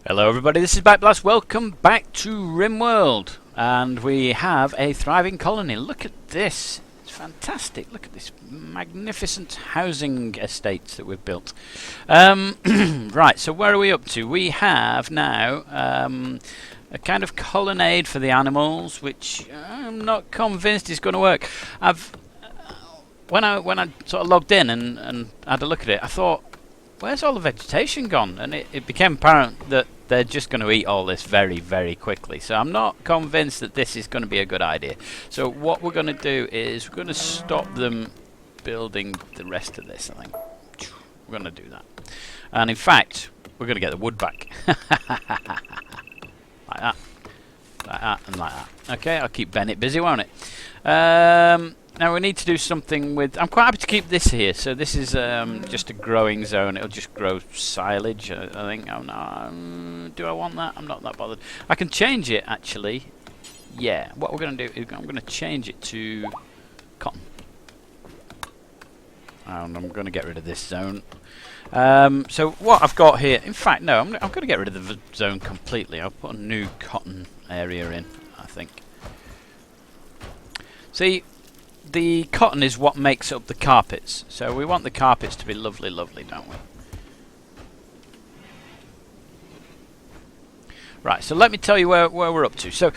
Hello everybody, this is Backblast. Welcome back to RimWorld. And we have a thriving colony. Look at this. It's fantastic. Look at this magnificent housing estates that we've built. Right, so where are we up to? We have now a kind of colonnade for the animals, which I'm not convinced is going to work. When I sort of logged in and had a look at it, I thought, where's all the vegetation gone? And it became apparent that they're just going to eat all this very, very quickly. So I'm not convinced that this is going to be a good idea. So what we're going to do is we're going to stop them building the rest of this, I think. We're going to do that. And in fact, we're going to get the wood back. Like that. Like that and like that. Okay, I'll keep Bennett busy, won't it? Now we need to do something with... I'm quite happy to keep this here. So this is just a growing zone. It'll just grow silage, I think. Oh no, do I want that? I'm not that bothered. I can change it, actually. Yeah, what we're going to do is I'm going to change it to cotton. And I'm going to get rid of this zone. So what I've got here... In fact, no, I'm going to get rid of the zone completely. I'll put a new cotton area in, I think. See... The cotton is what makes up the carpets, so we want the carpets to be lovely, lovely, don't we? Right, so let me tell you where we're up to. So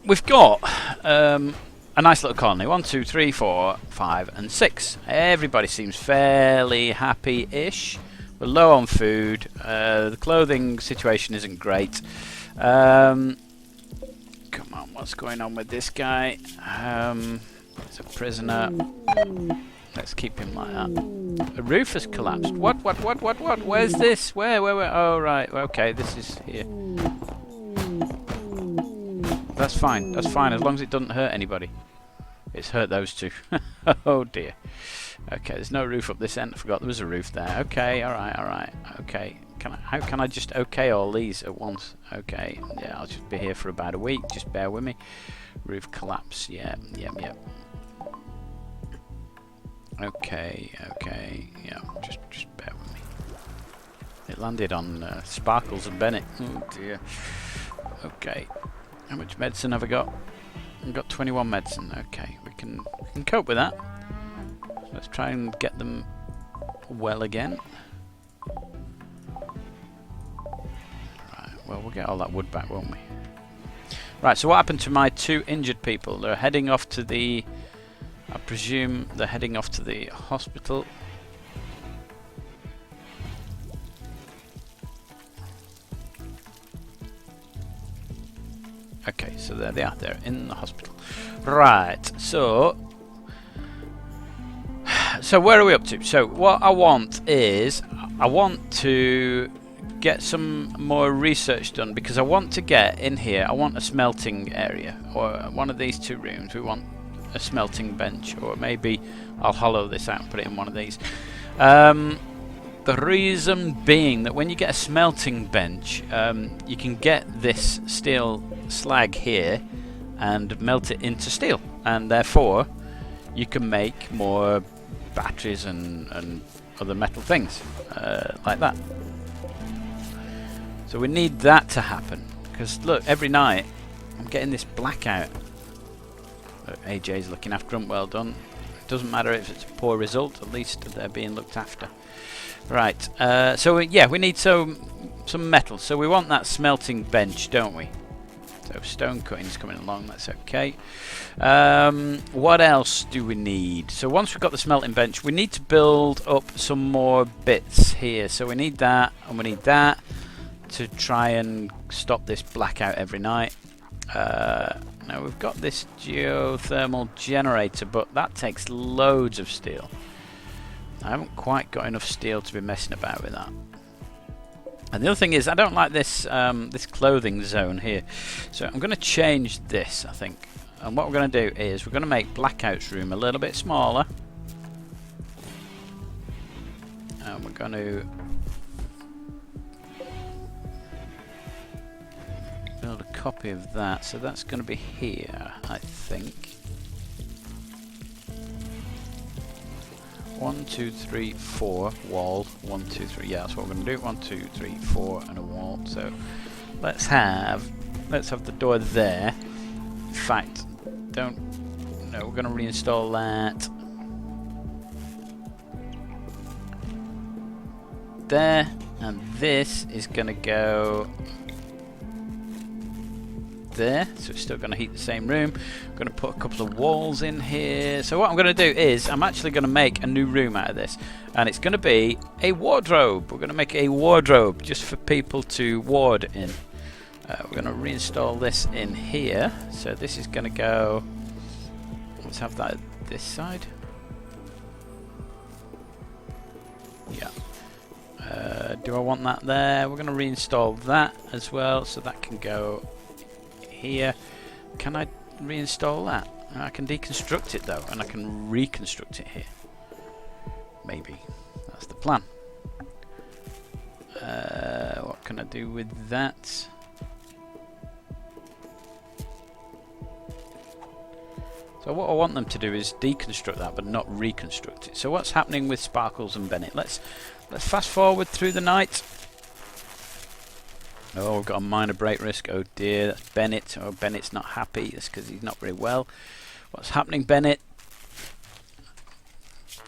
we've got a nice little colony. 1, 2, 3, 4, 5 and 6. Everybody seems fairly happy-ish. We're low on food. The clothing situation isn't great. Come on, what's going on with this guy? He's a prisoner. Let's keep him like that. The roof has collapsed. What? Where's this? Where? Oh, right. Okay, this is here. That's fine. That's fine, as long as it doesn't hurt anybody. It's hurt those two. Oh, dear. Okay, there's no roof up this end. I forgot there was a roof there. Okay, alright. Okay. How can I just okay all these at once? Okay. Yeah, I'll just be here for about a week. Just bear with me. Roof collapse. Yeah. Okay, yeah, just bear with me. It landed on Sparkles and Bennett. Oh dear. Okay, how much medicine have I got? I've got 21 medicine. Okay, we can cope with that. Let's try and get them well again. Right, well, we'll get all that wood back, won't we? Right, so what happened to my 2 injured people? They're heading off to the... I presume they're heading off to the hospital. Okay, so there they are. They're in the hospital. Right, so where are we up to? So what I want is I want to get some more research done, because I want to get in here. I want a smelting area, or one of these 2 rooms. We want a smelting bench, or maybe I'll hollow this out and put it in one of these. The reason being that when you get a smelting bench, you can get this steel slag here and melt it into steel, and therefore you can make more batteries and other metal things like that. So we need that to happen, because look, every night I'm getting this blackout. AJ's looking after them, well done. It doesn't matter if it's a poor result, at least they're being looked after. Right, so yeah, we need some metal, so we want that smelting bench, don't we? So stone cutting's coming along, that's okay. What else do we need? So once we've got the smelting bench, we need to build up some more bits here. So we need that, and we need that to try and stop this blackout every night. Now we've got this geothermal generator, but that takes loads of steel. I haven't quite got enough steel to be messing about with that. And the other thing is, I don't like this this clothing zone here, so I'm going to change this, I think. And what we're going to do is we're going to make Blackout's room a little bit smaller, and we're going to build a copy of that, so that's going to be here, I think. 1, 2, 3, 4 wall. 1, 2, 3. Yeah, that's what we're going to do. 1, 2, 3, 4, and a wall. So let's have the door there. In fact, don't. No, we're going to reinstall that. There, and this is going to go there, so it's still going to heat the same room. I'm going to put a couple of walls in here. So what I'm going to do is I'm actually going to make a new room out of this, and it's going to be a wardrobe. We're going to make a wardrobe just for people to ward in. We're going to reinstall this in here. So this is going to go, let's have that this side. Yeah. Do I want that there? We're going to reinstall that as well, so that can go here. Can I reinstall that? I can deconstruct it though, and I can reconstruct it here. Maybe. That's the plan. What can I do with that? So what I want them to do is deconstruct that, but not reconstruct it. So what's happening with Sparkles and Bennett? Let's fast forward through the night. Oh, we've got a minor break risk. Oh dear, that's Bennett. Oh, Bennett's not happy. That's because he's not very well. What's happening, Bennett?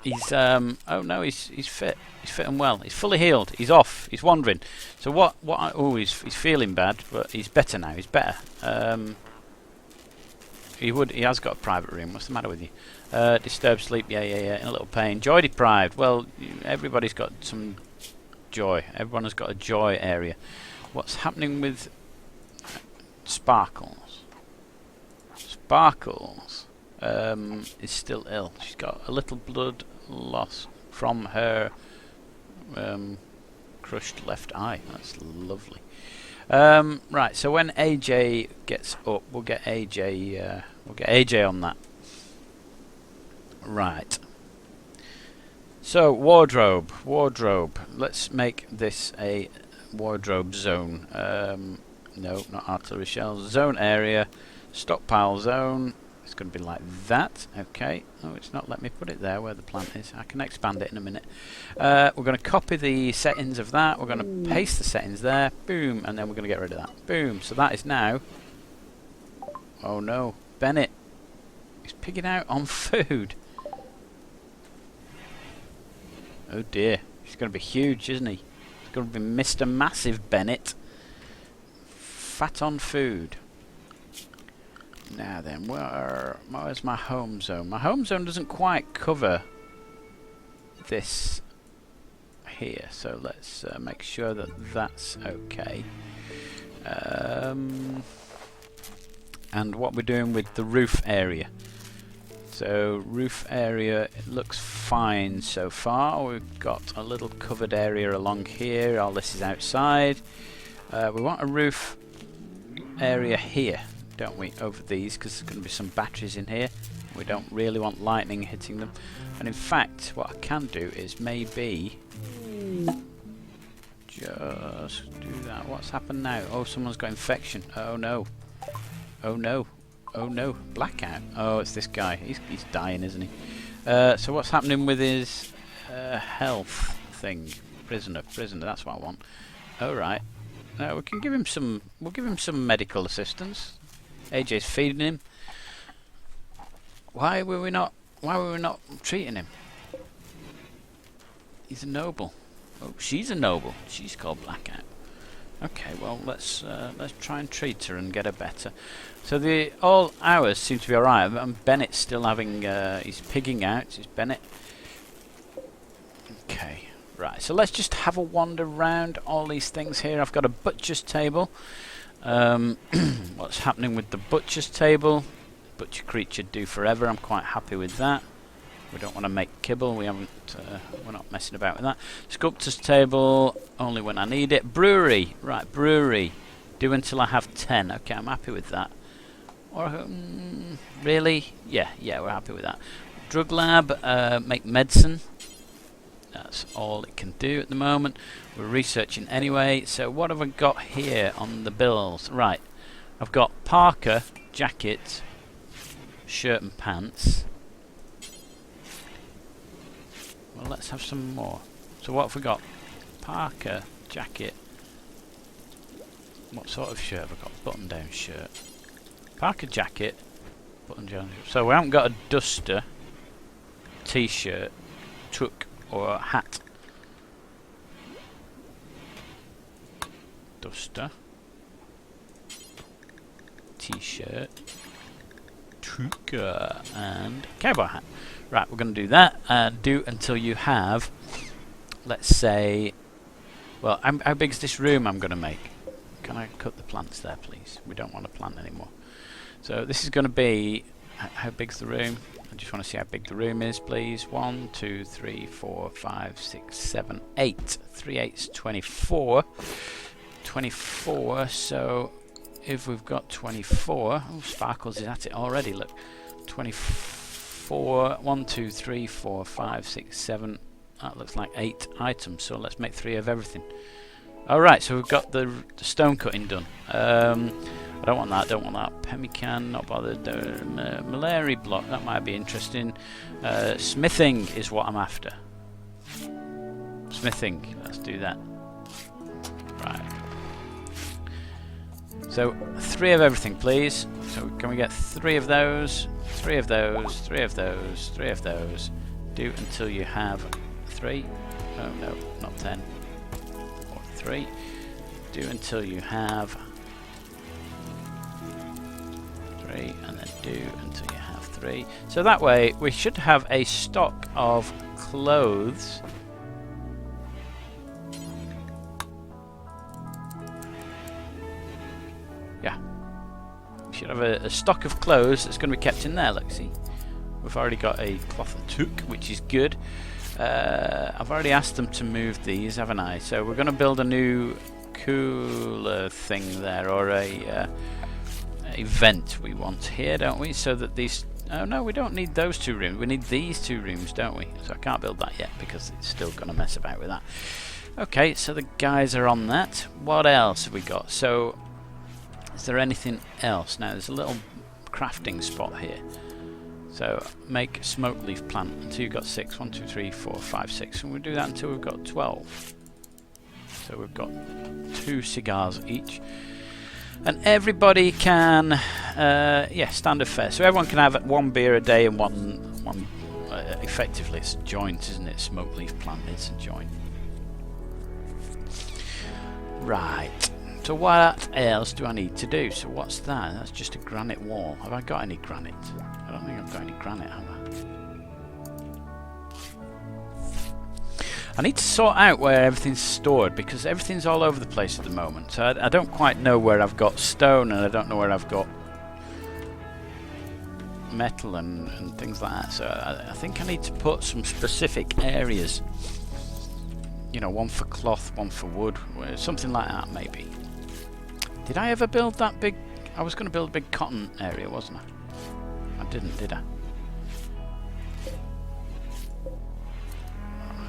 He's oh no, he's fit. He's fit and well. He's fully healed. He's off. He's wandering. So oh, he's feeling bad, but he's better now. He's better. He has got a private room. What's the matter with you? Disturbed sleep. Yeah. In a little pain. Joy deprived. Well, everybody's got some joy. Everyone has got a joy area. What's happening with Sparkles? Sparkles is still ill. She's got a little blood loss from her crushed left eye. That's lovely. Right, so when AJ gets up, we'll get AJ on that. Right. So wardrobe. Let's make this a wardrobe zone. No, not artillery shells. Zone area, stockpile zone. It's going to be like that. Okay. Oh, it's not letting me put it there where the plant is. I can expand it in a minute. We're going to copy the settings of that. We're going to paste the settings there. Boom. And then we're going to get rid of that. Boom. So that is now... Oh no. Bennett. He's pigging out on food. Oh dear. He's going to be huge, isn't he? He's going to be Mr. Massive Bennett. Fat on food. Now then, where's my home zone? My home zone doesn't quite cover this here, so let's make sure that that's okay. And what we're doing with the roof area. So roof area, it looks fine so far. We've got a little covered area along here. All this is outside. We want a roof area here, don't we, over these, because there's going to be some batteries in here. We don't really want lightning hitting them. And in fact, what I can do is maybe just do that. What's happened now? Oh, someone's got infection. Oh no. Oh no. Oh no. Blackout. Oh, it's this guy. He's dying, isn't he? So what's happening with his health thing? Prisoner. That's what I want. All right. We can give him some. We'll give him some medical assistance. AJ's feeding him. Why were we not treating him? He's a noble. Oh, she's a noble. She's called Blackout. Okay, well let's try and treat her and get her better. So all hours seem to be alright. And Bennett's still having. He's pigging out. Is Bennett? Okay. Right. So let's just have a wander around all these things here. I've got a butcher's table. What's happening with the butcher's table? Butcher creature do forever. I'm quite happy with that. We don't want to make kibble. We're not messing about with that. Sculptor's table only when I need it. Brewery, right? Brewery. Do until I have 10. Okay, I'm happy with that. Or really? Yeah, we're happy with that. Drug lab. Make medicine. That's all it can do at the moment. We're researching anyway. So what have I got here on the bills? Right, I've got parka, jacket, shirt and pants. Well, let's have some more. So what have we got? Parker jacket. What sort of shirt have I got? Button down shirt. Parker jacket. Button down shirt. So we haven't got a duster, t-shirt, tuck or a hat. Duster. T-shirt. Tuck and cowboy hat. Right, we're going to do that and do until you have, let's say, well, how big's this room I'm going to make? Can I cut the plants there, please? We don't want to plant anymore. So this is going to be, how big's the room? I just want to see how big the room is, please. 1, 2, 3, 4, 5, 6, 7, 8. 3 8's 24. 24, so if we've got 24, oh, Sparkles is at it already, look. 24, 1, 2, 3, 4, 5, 6, 7, that looks like 8 items, so let's make 3 of everything. Alright, so we've got the stone cutting done. I don't want that, pemmican, not bothered. Malari block, that might be interesting. Smithing is what I'm after. Smithing, let's do that. Right. So 3 of everything, please. So can we get 3 of those, 3 of those, 3 of those, 3 of those. Do until you have 3. Oh no, not 10. Or 3. Do until you have 3, and then do until you have 3. So that way we should have a stock of clothes. Yeah. We should have a stock of clothes that's going to be kept in there, look, see. We've already got a cloth of toque, which is good. I've already asked them to move these, haven't I? So we're going to build a new cooler thing there, or a vent we want here, don't we? So that these... Oh no, we don't need those 2 rooms. We need these 2 rooms, don't we? So I can't build that yet because it's still going to mess about with that. Okay, so the guys are on that. What else have we got? So, is there anything else? Now, there's a little crafting spot here. So, make smoke leaf plant until you've got 6. 1, 2, 3, 4, 5, 6. And we'll do that until we've got 12. So we've got 2 cigars each. And everybody can, yeah, standard fare. So everyone can have 1 beer a day and one effectively it's a joint, isn't it? Smoke leaf plant is a joint. Right. So what else do I need to do? So what's that? That's just a granite wall. Have I got any granite? I don't think I've got any granite, have I? I need to sort out where everything's stored because everything's all over the place at the moment. So I don't quite know where I've got stone and I don't know where I've got metal and things like that. So I think I need to put some specific areas. You know, one for cloth, one for wood, something like that maybe. Did I ever build that big... I was going to build a big cotton area, wasn't I? I didn't, did I?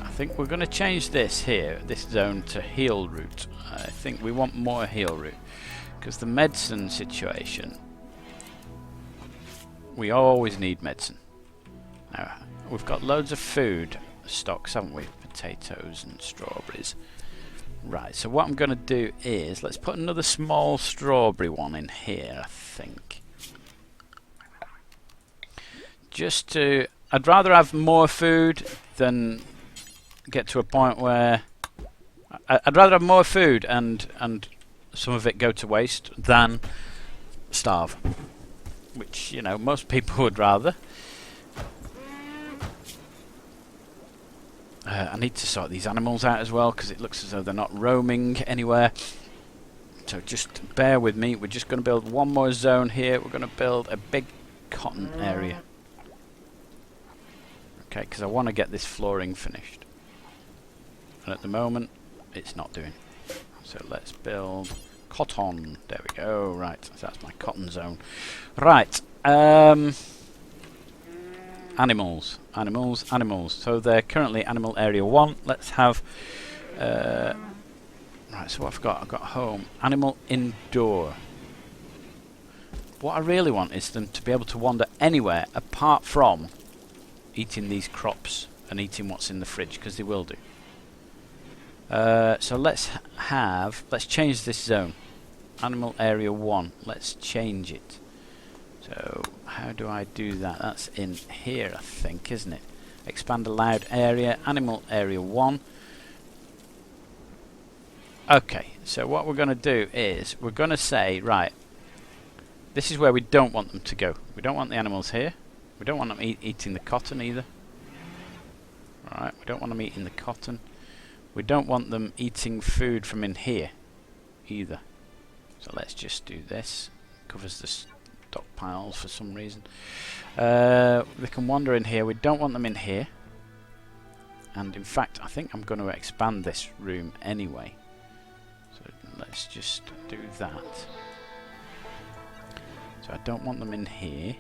I think we're going to change this here, this zone, to heal root. I think we want more heal root. Because the medicine situation... We always need medicine. Now, we've got loads of food stocks, haven't we? Potatoes and strawberries. Right, so what I'm going to do is, let's put another small strawberry one in here, I think. Just to... I'd rather have more food than get to a point where... I'd rather have more food and some of it go to waste than starve. Which, you know, most people would rather. I need to sort these animals out as well because it looks as though they're not roaming anywhere. So just bear with me. We're just going to build one more zone here. We're going to build a big cotton area. Okay, because I want to get this flooring finished. And at the moment, it's not doing. So let's build cotton. There we go. Right, so that's my cotton zone. Right. Animals. So they're currently animal area 1. Let's have... right, so what I've got home. Animal indoor. What I really want is them to be able to wander anywhere apart from eating these crops and eating what's in the fridge, because they will do. So let's change this zone. Animal area 1. Let's change it. So how do I do that? That's in here, I think, isn't it? Expand allowed area, animal area 1. Okay, so what we're going to do is we're going to say, right, this is where we don't want them to go. We don't want the animals here. We don't want them eating the cotton either. Alright, we don't want them eating the cotton. We don't want them eating food from in here either. So let's just do this. Covers the stockpiles for some reason. They can wander in here. We don't want them in here. And in fact, I think I'm going to expand this room anyway. So let's just do that. So I don't want them in here.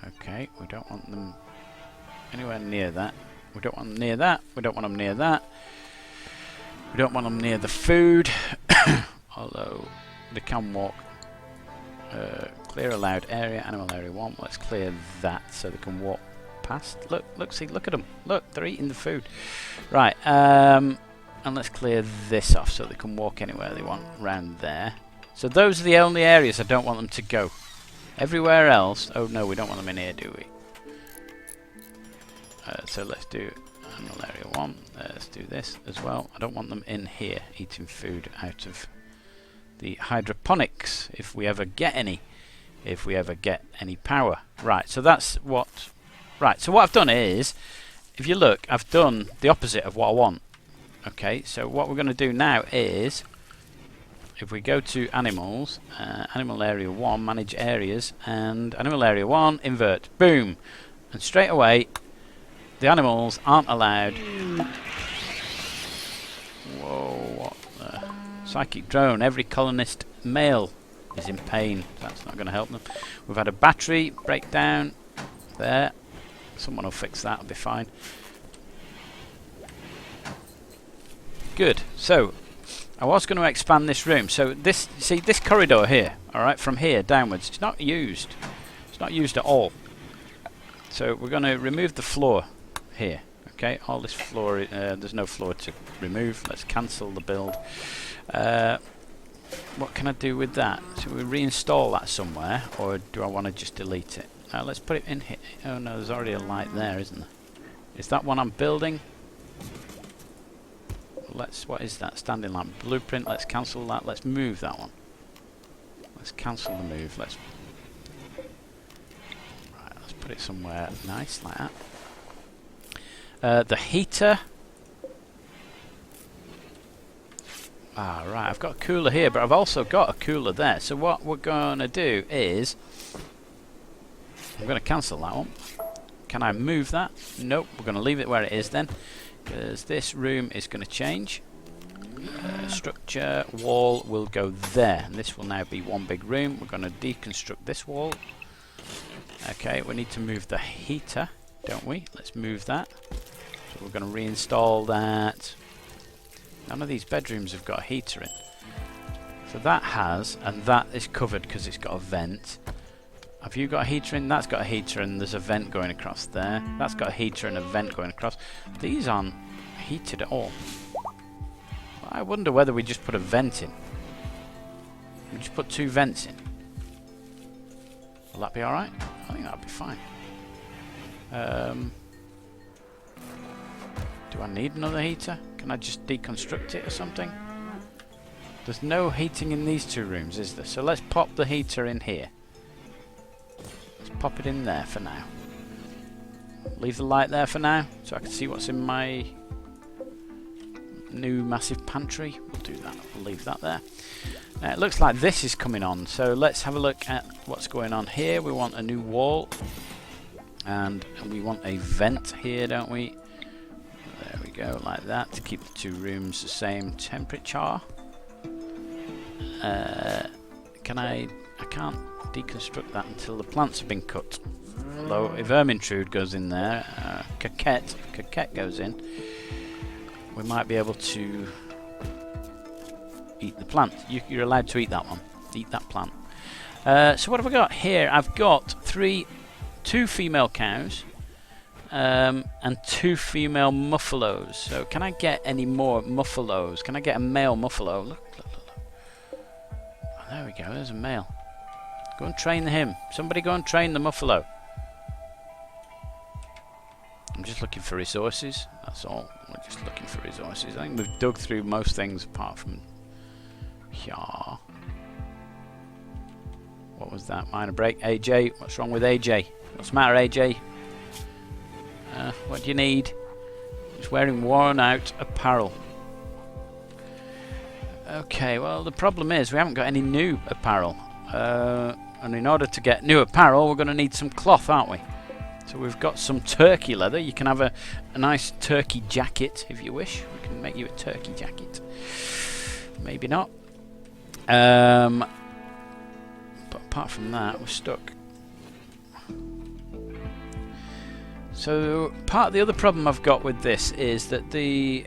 Okay, we don't want them anywhere near that. We don't want them near that. We don't want them near that. We don't want them near the food. Although they can walk. Clear allowed area, animal area 1. Let's clear that so they can walk past. Look, look at them. Look, they're eating the food. Right, and let's clear this off so they can walk anywhere they want around there. So those are the only areas I don't want them to go. Everywhere else, oh no, we don't want them in here, do we? So let's do animal area 1. Let's do this as well. I don't want them in here eating food out of the hydroponics if we ever get any. If we ever get any power. Right, so that's what... Right, so what I've done is, if you look, I've done the opposite of what I want. Okay, so what we're going to do now is, if we go to animals, animal area 1, manage areas, and animal area 1, invert, boom, and straight away the animals aren't allowed. Whoa, what the psychic drone, every colonist male is in pain. That's not going to help them. We've had a battery breakdown there. Someone will fix that, it'll be fine. Good. So I was going to expand this room. So this, see this corridor here, alright, from here downwards, it's not used. It's not used at all. So we're going to remove the floor here. Okay, all this floor, there's no floor to remove. Let's cancel the build. What can I do with that? Should we reinstall that somewhere, or do I want to just delete it? Let's put it in here. Oh no, there's already a light there, isn't there? Is that one I'm building? What is that? Standing lamp blueprint. Let's cancel that. Let's move that one. Let's cancel the move. Let's put it somewhere nice like that. The heater. Right, I've got a cooler here, but I've also got a cooler there. So what we're going to do is, I'm going to cancel that one. Can I move that? Nope, we're going to leave it where it is then, because this room is going to change. Structure, wall will go there, and this will now be one big room. We're going to deconstruct this wall. Okay, we need to move the heater, don't we? Let's move that. So we're going to reinstall that. None of these bedrooms have got a heater in. So that has, and that is covered because it's got a vent. Have you got a heater in? That's got a heater and there's a vent going across there. That's got a heater and a vent going across. These aren't heated at all. I wonder whether we just put a vent in. We just put 2 vents in. Will that be alright? I think that'll be fine. Do I need another heater? Can I just deconstruct it or something? There's no heating in these 2 rooms, is there? So let's pop the heater in here. Let's pop it in there for now. Leave the light there for now, so I can see what's in my new massive pantry. We'll do that. We'll leave that there. Now it looks like this is coming on, so let's have a look at what's going on here. We want a new wall, and we want a vent here, don't we? There we go, like that, to keep the 2 rooms the same temperature. I can't deconstruct that until the plants have been cut. Although if Ermintrude goes in there, Coquette goes in, we might be able to eat the plant. You're allowed to eat that one. Eat that plant. So what have I got here? I've got two female cows and 2 female muffalos. So can I get any more muffalos? Can I get a male muffalo? Look, look, look, look. Oh, there we go. There's a male. Go and train him. Somebody go and train the muffalo. I'm just looking for resources. That's all. We're just looking for resources. I think we've dug through most things apart from... Yeah. What was that? Minor break. AJ. What's wrong with AJ? What's the matter, AJ? What do you need? He's wearing worn out apparel. Okay, well the problem is we haven't got any new apparel. And in order to get new apparel we're going to need some cloth, aren't we? So we've got some turkey leather. You can have a nice turkey jacket if you wish. We can make you a turkey jacket. Maybe not. But apart from that, we're stuck. So the other problem I've got with this is that the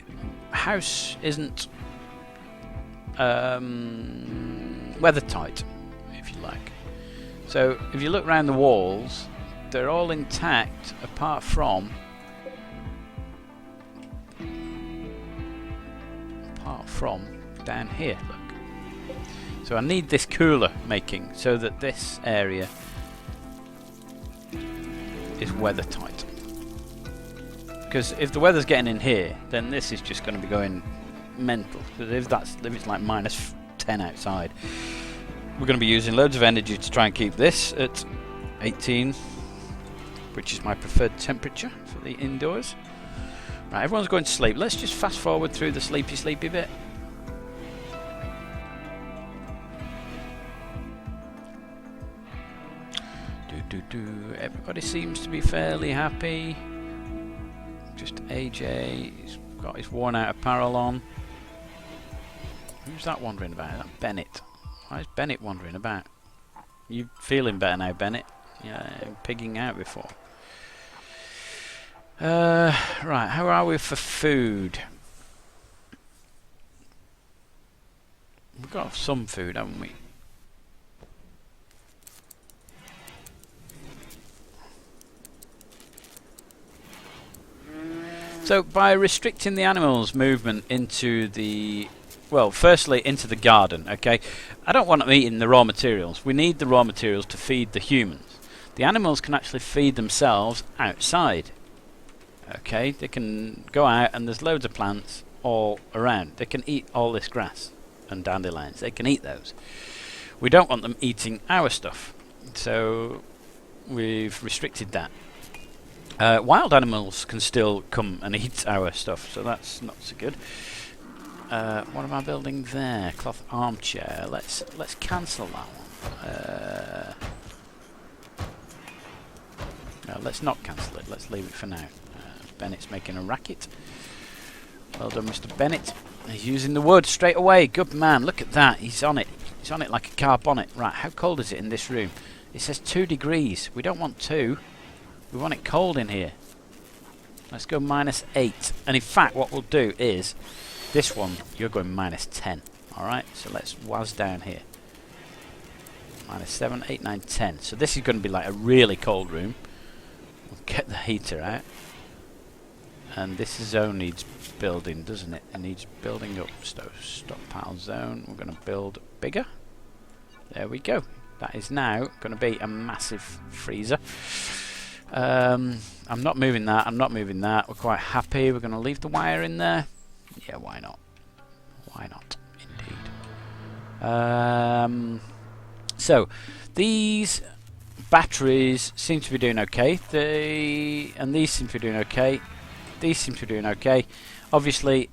house isn't weather tight, if you like. So if you look around the walls, they're all intact apart from down here. Look. So I need this cooler making so that this area is weather tight. Because if the weather's getting in here, then this is just going to be going mental. Because if it's like minus 10 outside, we're going to be using loads of energy to try and keep this at 18, which is my preferred temperature for the indoors. Right, everyone's going to sleep. Let's just fast forward through the sleepy bit. Everybody seems to be fairly happy. Just AJ, he's got his worn out apparel on. Who's that wandering about? Is that Bennett? Why is Bennett wandering about? You feeling better now, Bennett? Yeah, pigging out before. Right, how are we for food? We've got some food, haven't we? So by restricting the animals' movement into the, well, firstly into the garden, okay? I don't want them eating the raw materials. We need the raw materials to feed the humans. The animals can actually feed themselves outside. Okay, they can go out and there's loads of plants all around. They can eat all this grass and dandelions. They can eat those. We don't want them eating our stuff. So we've restricted that. Wild animals can still come and eat our stuff, so that's not so good. What am I building there? Cloth armchair. Let's cancel that one. No, let's not cancel it. Let's leave it for now. Bennett's making a racket. Well done, Mr. Bennett. He's using the wood straight away. Good man. Look at that. He's on it. He's on it like a car bonnet. Right, how cold is it in this room? It says 2 degrees. We don't want 2. We want it cold in here. Let's go -8. And in fact, what we'll do is, this one, you're going -10. Alright, so let's waz down here. -7, 8, 9, 10. So this is going to be like a really cold room. We'll get the heater out. And this zone needs building, doesn't it? It needs building up. Stockpile zone. We're going to build bigger. There we go. That is now going to be a massive freezer. I'm not moving that. I'm not moving that. We're quite happy. We're going to leave the wire in there. Yeah, why not? Why not? Indeed. So, these batteries seem to be doing okay. And these seem to be doing okay. These seem to be doing okay. Obviously,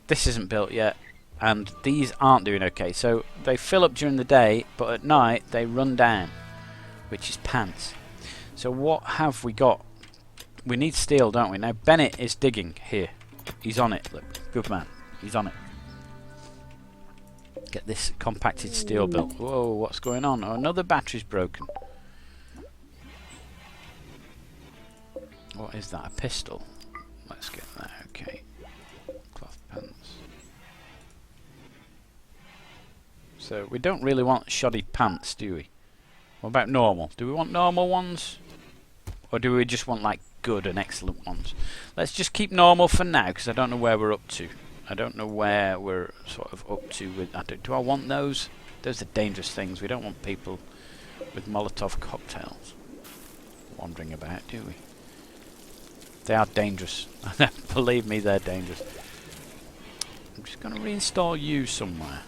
this isn't built yet, and these aren't doing okay. So they fill up during the day, but at night they run down, which is pants. So what have we got? We need steel, don't we? Now Bennett is digging here. He's on it. Look, good man. He's on it. Get this compacted steel built. Whoa, what's going on? Oh, another battery's broken. What is that? A pistol? Let's get that. Okay. Cloth pants. So we don't really want shoddy pants, do we? What about normal? Do we want normal ones? Or do we just want like good and excellent ones? Let's just keep normal for now, because I don't know where we're up to. I don't know where we're sort of up to with... do I want those? Those are dangerous things. We don't want people with Molotov cocktails wandering about, do we? They are dangerous. Believe me, they're dangerous. I'm just going to reinstall you somewhere.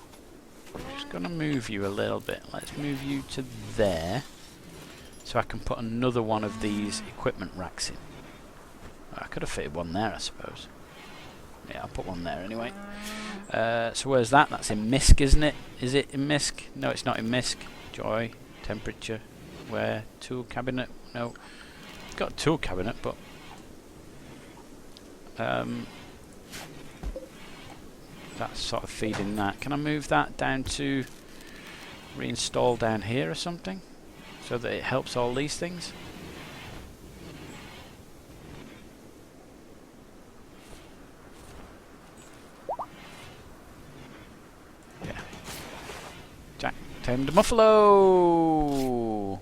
I'm just going to move you a little bit. Let's move you to there, so I can put another one of these equipment racks in. I could have fitted one there, I suppose. Yeah, I'll put one there anyway. So where's that? That's in MISC, isn't it? Is it in MISC? No, it's not in MISC. Joy, temperature, where? Tool cabinet? No. It's got a tool cabinet, but... that's sort of feeding that. Can I move that down to reinstall down here or something, so that it helps all these things? Yeah. Jack tamed a muffalo!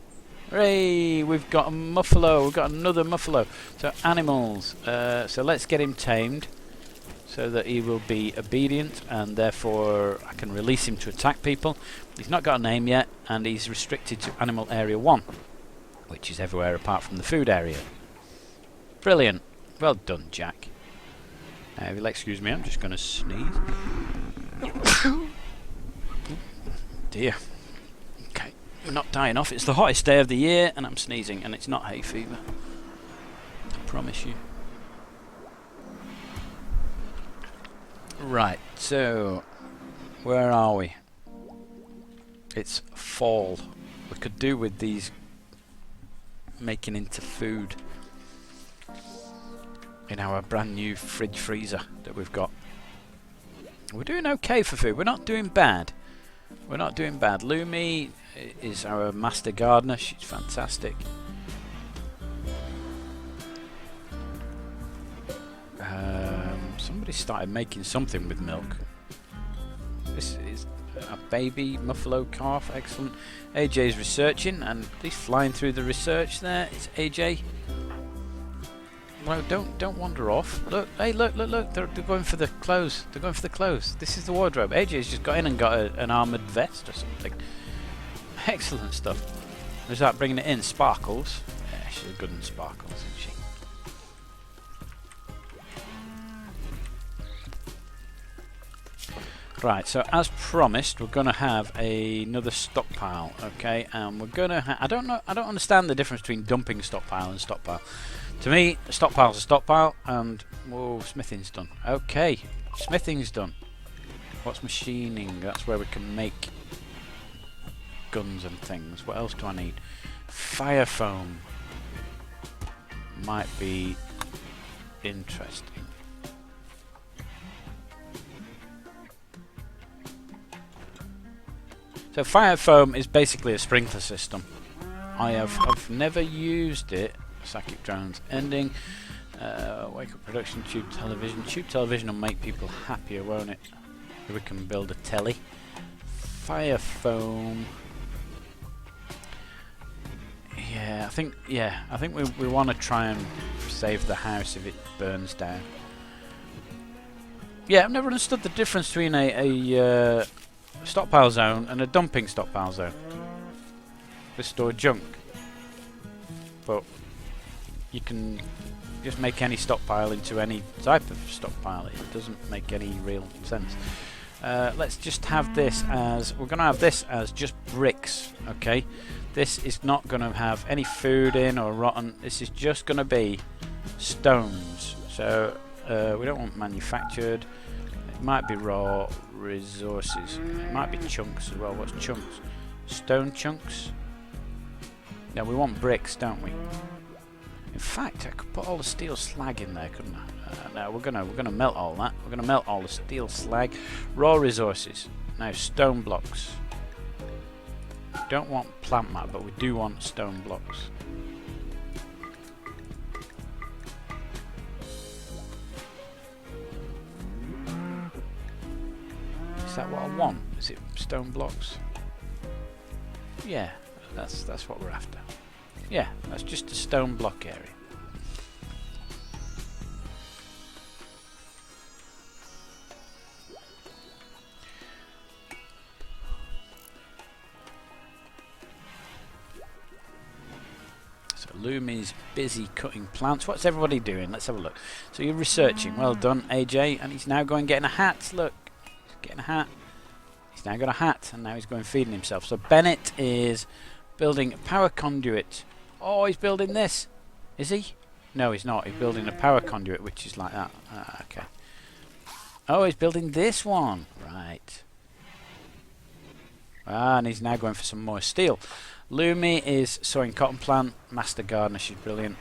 Hooray! We've got a muffalo. We've got another muffalo. So animals. So let's get him tamed, so that he will be obedient, and therefore I can release him to attack people. He's not got a name yet, and he's restricted to Animal Area 1, which is everywhere apart from the food area. Brilliant. Well done, Jack. Now, if you'll excuse me, I'm just going to sneeze. Dear. Okay, we're not dying off. It's the hottest day of the year, and I'm sneezing, and it's not hay fever. I promise you. Right, so where are we? It's fall. We could do with these making into food in our brand new fridge freezer that we've got. We're doing okay for food. We're not doing bad. We're not doing bad. Lumi is our master gardener. She's fantastic. Somebody started making something with milk. This is a baby muffalo calf. Excellent. AJ's researching, and he's flying through the research there. It's AJ. Well, don't wander off. Look, hey, look. They're going for the clothes. They're going for the clothes. This is the wardrobe. AJ's just got in and got an armoured vest or something. Excellent stuff. Is that bringing it in? Sparkles. Yeah, she's good in sparkles, isn't she? Right, so as promised, we're going to have another stockpile, okay? And we're going to I don't understand the difference between dumping stockpile and stockpile. To me, a stockpile's a stockpile, and whoa, smithing's done. Okay, smithing's done. What's machining? That's where we can make guns and things. What else do I need? Fire foam might be interesting. So fire foam is basically a sprinkler system. I've never used it. Psychic drones ending. Wake up production, tube television. Tube television will make people happier, won't it? We can build a telly. Fire foam. Yeah, I think we want to try and save the house if it burns down. Yeah, I've never understood the difference between a stockpile zone and a dumping stockpile zone. We store junk, but you can just make any stockpile into any type of stockpile. It doesn't make any real sense. Let's just have this as, we're going to have this as just bricks, okay? This is not going to have any food in or rotten. This is just going to be stones. So we don't want manufactured. It might be raw resources. It might be chunks as well. What's chunks? Stone chunks? No, we want bricks, don't we? In fact, I could put all the steel slag in there, couldn't I? No, we're gonna melt all that. We're gonna melt all the steel slag. Raw resources. Now, stone blocks. We don't want plant matter, but we do want stone blocks. Is that what I want? Is it stone blocks? Yeah, That's what we're after. Yeah, that's just a stone block area. So Lumi's busy cutting plants. What's everybody doing? Let's have a look. So you're researching. Well done, AJ. And he's now going getting a hat. Look, he's getting a hat. He's now got a hat, and now he's going feeding himself. So Bennett is building a power conduit. Oh, he's building this. Is he? No, he's not. He's building a power conduit, which is like that. Okay. Oh, he's building this one. Right. And he's now going for some more steel. Lumi is sowing cotton plant. Master gardener, she's brilliant.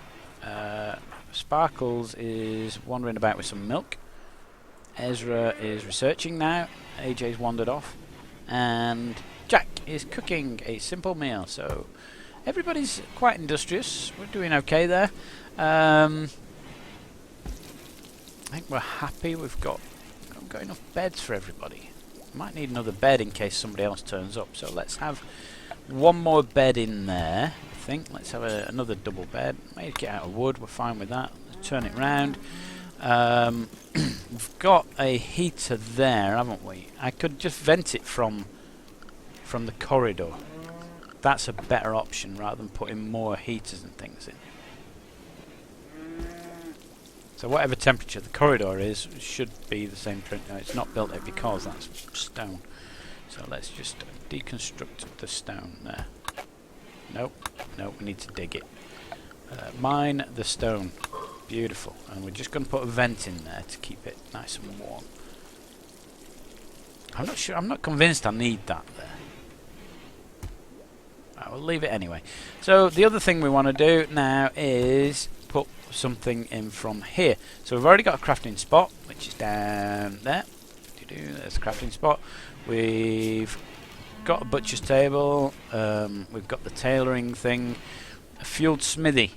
Sparkles is wandering about with some milk. Ezra is researching now. AJ's wandered off. And Jack is cooking a simple meal. So everybody's quite industrious. We're doing okay there. I think we're happy. We've got enough beds for everybody. Might need another bed in case somebody else turns up. So let's have one more bed in there. I think. Let's have another double bed. Make it out of wood. We're fine with that. Let's turn it round. We've got a heater there, haven't we? I could just vent it from the corridor. That's a better option rather than putting more heaters and things in. So whatever temperature the corridor is should be the same. No, it's not built it because that's stone. So let's just deconstruct the stone there. Nope, we need to dig it. Mine the stone. Beautiful. And we're just going to put a vent in there to keep it nice and warm. I'm not sure. I'm not convinced I need that there. I will leave it anyway. So the other thing we want to do now is put something in from here. So we've already got a crafting spot, which is down there. There's a crafting spot. We've got a butcher's table. We've got the tailoring thing. A fueled smithy.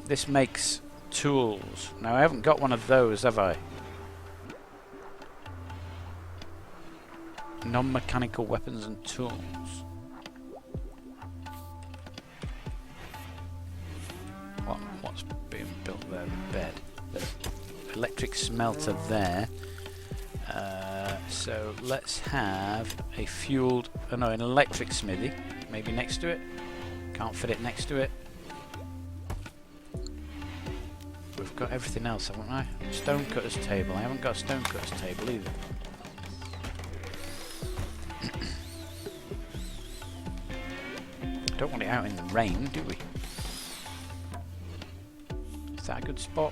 This makes tools. Now I haven't got one of those, have I? Non-mechanical weapons and tools. What's being built there? The bed. There's electric smelter there. So let's have a fueled, no, an electric smithy. Maybe next to it. Can't fit it next to it. We've got everything else, haven't I? Stonecutter's table. I haven't got a stonecutter's table either. Don't want it out in the rain, do we? Is that a good spot?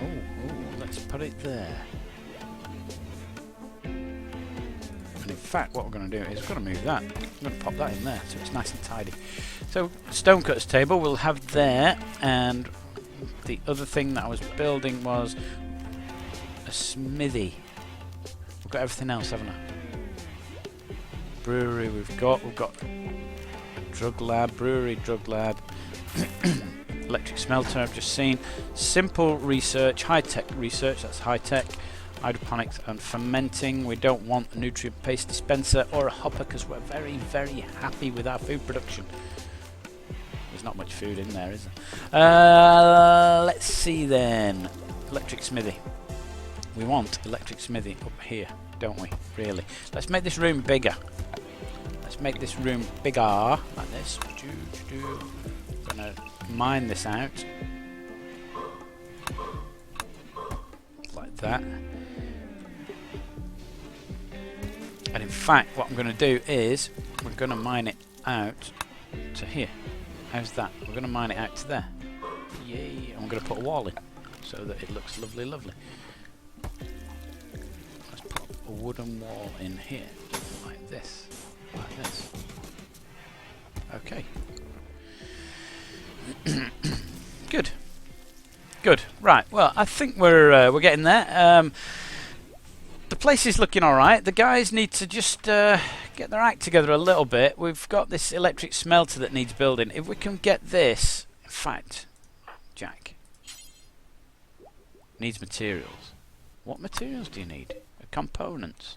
Oh, let's put it there. And in fact, what we're going to do is we're going to move that. I'm going to pop that in there so it's nice and tidy. So, stonecutter's table we'll have there, and the other thing that I was building was a smithy. We've got everything else, haven't I? Brewery we've got drug lab, brewery, drug lab, electric smelter I've just seen, simple research, high-tech research, that's high-tech, hydroponics and fermenting. We don't want a nutrient paste dispenser or a hopper because we're very, very happy with our food production. There's not much food in there, is there? Let's see then. Electric smithy. We want electric smithy up here, don't we? Really. Let's make this room bigger. Let's make this room bigger, like this. I'm going to mine this out. Like that. And in fact, what I'm going to do is, we're going to mine it out to here. How's that? We're going to mine it out to there. Yay! And we're going to put a wall in, so that it looks lovely, lovely. Let's put a wooden wall in here, like this, like this. Okay. Good. Good. Right. Well, I think we're getting there. The place is looking all right. The guys need to just get their act together a little bit. We've got this electric smelter that needs building. If we can get this, in fact, Jack, Needs materials. What materials do you need? Components.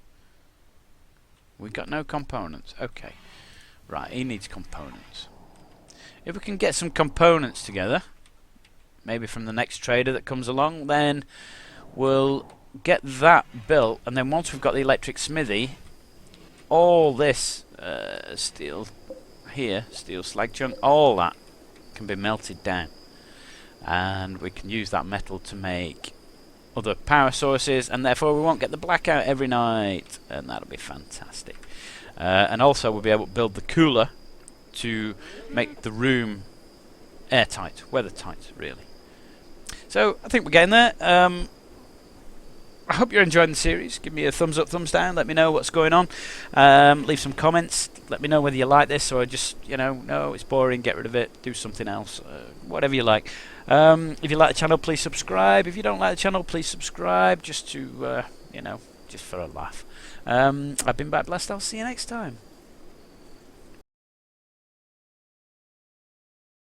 We've got no components. Okay. Right, he needs components. If we can get some components together, maybe from the next trader that comes along, then we'll get that built, and then once we've got the electric smithy, all this steel here, steel slag chunk, all that can be melted down, and we can use that metal to make other power sources, and therefore we won't get the blackout every night, and that'll be fantastic. And also we'll be able to build the cooler to make the room airtight, weathertight really. So I think we're getting there. I hope you're enjoying the series. Give me a thumbs up, thumbs down. Let me know what's going on. Leave some comments. Let me know whether you like this or just, no, it's boring, get rid of it, do something else. Whatever you like. If you like the channel, please subscribe. If you don't like the channel, please subscribe just to, just for a laugh. I've been Back Blessed. I'll see you next time.